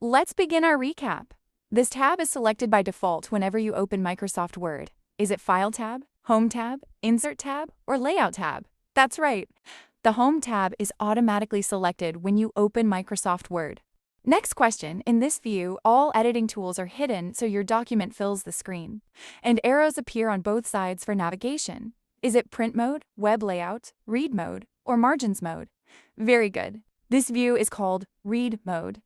Let's begin our recap. This tab is selected by default whenever you open Microsoft Word. Is it File tab, Home tab, Insert tab, or Layout tab? That's right. The Home tab is automatically selected when you open Microsoft Word. Next question, in this view, all editing tools are hidden so your document fills the screen, and arrows appear on both sides for navigation. Is it Print mode, Web layout, Read mode, or Margins mode? Very good. This view is called Read mode.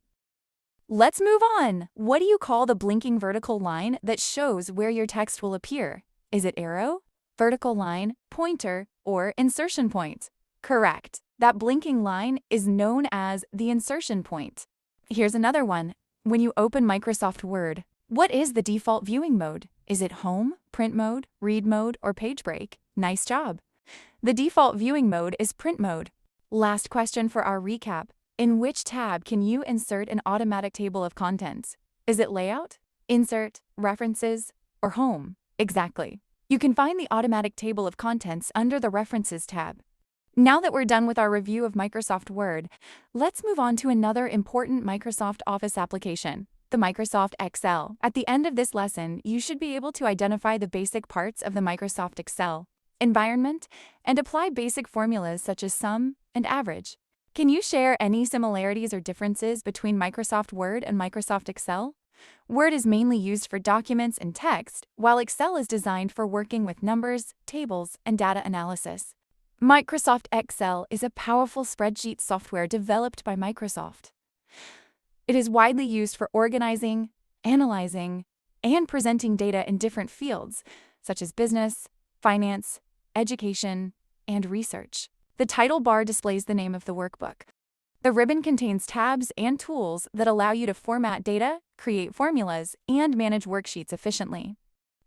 Let's move on. What do you call the blinking vertical line that shows where your text will appear? Is it arrow, vertical line, pointer, or insertion point? Correct. That blinking line is known as the insertion point. Here's another one. When you open Microsoft Word, what is the default viewing mode? Is it Home, Print mode, Read mode, or Page break? Nice job. The default viewing mode is Print mode. Last question for our recap. In which tab can you insert an automatic table of contents? Is it Layout, Insert, References, or Home? Exactly. You can find the automatic table of contents under the References tab. Now that we're done with our review of Microsoft Word, let's move on to another important Microsoft Office application, the Microsoft Excel. At the end of this lesson, you should be able to identify the basic parts of the Microsoft Excel environment and apply basic formulas such as sum and average. Can you share any similarities or differences between Microsoft Word and Microsoft Excel? Word is mainly used for documents and text, while Excel is designed for working with numbers, tables, and data analysis. Microsoft Excel is a powerful spreadsheet software developed by Microsoft. It is widely used for organizing, analyzing, and presenting data in different fields, such as business, finance, education, and research. The title bar displays the name of the workbook. The ribbon contains tabs and tools that allow you to format data, create formulas, and manage worksheets efficiently.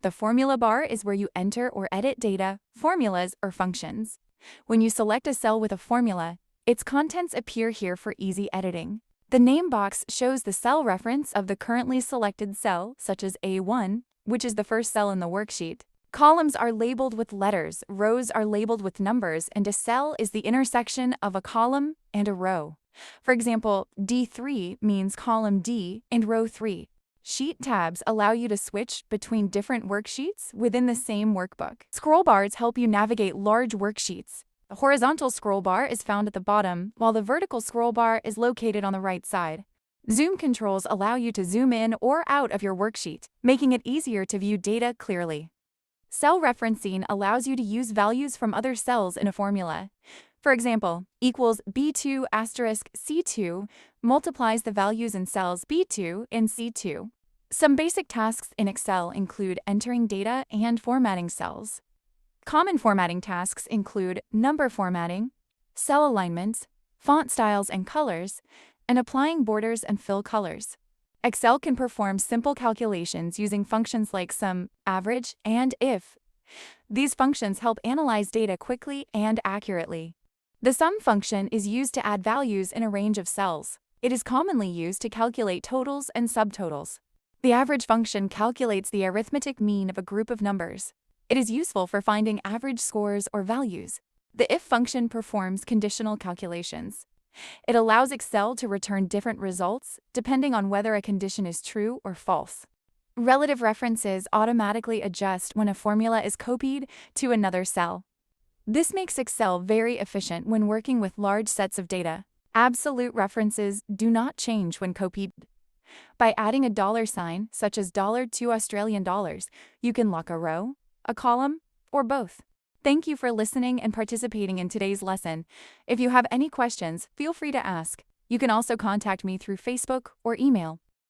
The formula bar is where you enter or edit data, formulas, or functions. When you select a cell with a formula, its contents appear here for easy editing. The name box shows the cell reference of the currently selected cell, such as A1, which is the first cell in the worksheet. Columns are labeled with letters, rows are labeled with numbers, and a cell is the intersection of a column and a row. For example, D3 means column D and row 3. Sheet tabs allow you to switch between different worksheets within the same workbook. Scroll bars help you navigate large worksheets. The horizontal scroll bar is found at the bottom, while the vertical scroll bar is located on the right side. Zoom controls allow you to zoom in or out of your worksheet, making it easier to view data clearly. Cell referencing allows you to use values from other cells in a formula. For example, equals B2 asterisk C2 multiplies the values in cells B2 and C2. Some basic tasks in Excel include entering data and formatting cells. Common formatting tasks include number formatting, cell alignments, font styles and colors, and applying borders and fill colors. Excel can perform simple calculations using functions like sum, average, and if. These functions help analyze data quickly and accurately. The sum function is used to add values in a range of cells. It is commonly used to calculate totals and subtotals. The average function calculates the arithmetic mean of a group of numbers. It is useful for finding average scores or values. The if function performs conditional calculations. It allows Excel to return different results depending on whether a condition is true or false. Relative references automatically adjust when a formula is copied to another cell. This makes Excel very efficient when working with large sets of data. Absolute references do not change when copied. By adding a dollar sign, such as $2 Australian dollars, you can lock a row, a column, or both. Thank you for listening and participating in today's lesson. If you have any questions, feel free to ask. You can also contact me through Facebook or email.